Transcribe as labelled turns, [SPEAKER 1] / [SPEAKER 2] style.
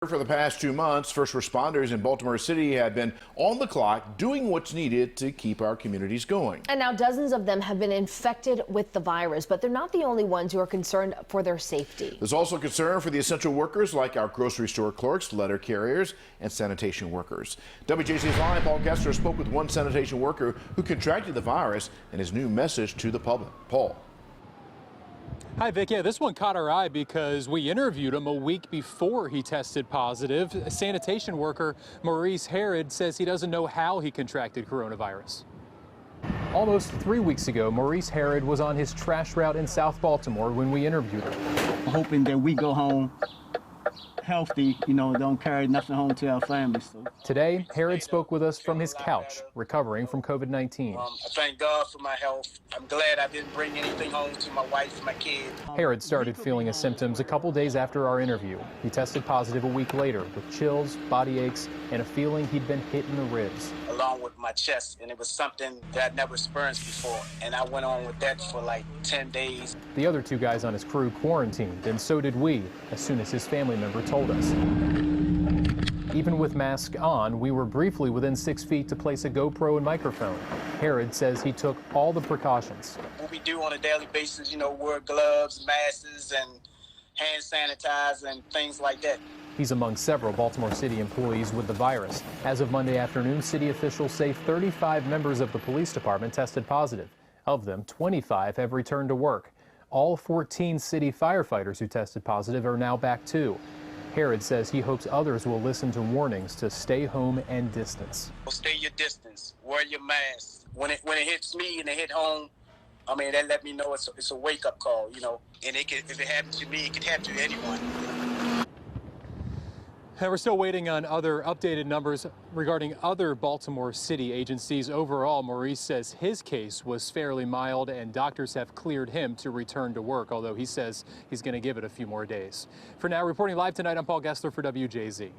[SPEAKER 1] For the past 2 months, first responders in Baltimore City have been on the clock doing what's needed to keep our communities going.
[SPEAKER 2] And now dozens of them have been infected with the virus, but they're not the only ones who are concerned for their safety.
[SPEAKER 1] There's also concern for the essential workers like our grocery store clerks, letter carriers, and sanitation workers. WJZ's Live Paul Gessler spoke with one sanitation worker who contracted the virus and his new message to the public. Paul.
[SPEAKER 3] Hi, Vic. Yeah, this one caught our eye because we interviewed him a week before he tested positive. Sanitation worker Maurice Harried says he doesn't know how he contracted coronavirus. Almost 3 weeks ago, Maurice Harried was on his trash route in South Baltimore when we interviewed him.
[SPEAKER 4] Hoping that we go home healthy, don't carry nothing home to our families. So.
[SPEAKER 3] Today, Harried spoke with us from his couch, recovering from COVID-19.
[SPEAKER 5] I thank God for my health. I'm glad I didn't bring anything home to my wife and my kids.
[SPEAKER 3] Harried started feeling his symptoms a couple days after our interview. He tested positive a week later with chills, body aches, and a feeling he'd been hit in the ribs.
[SPEAKER 5] Along with my chest, and it was something that I'd never experienced before, and I went on with that for like 10 days.
[SPEAKER 3] The other 2 guys on his crew quarantined, and so did we, as soon as his family member told us. Even with masks on, we were briefly within 6 feet to place a GoPro and microphone. Harried says he took all the precautions.
[SPEAKER 5] What we do on a daily basis, wear gloves, masks, and hand sanitizer and things like that.
[SPEAKER 3] He's among several Baltimore City employees with the virus. As of Monday afternoon, city officials say 35 members of the police department tested positive. Of them, 25 have returned to work. All 14 city firefighters who tested positive are now back too. Harried says he hopes others will listen to warnings to stay home and distance.
[SPEAKER 5] Stay your distance, wear your mask. When it hits me and it hit home, that let me know it's a wake-up call, and if it happens to me, it could happen to anyone.
[SPEAKER 3] And we're still waiting on other updated numbers regarding other Baltimore City agencies. Overall, Maurice says his case was fairly mild and doctors have cleared him to return to work, although he says he's going to give it a few more days. For now, reporting live tonight, I'm Paul Gessler for WJZ.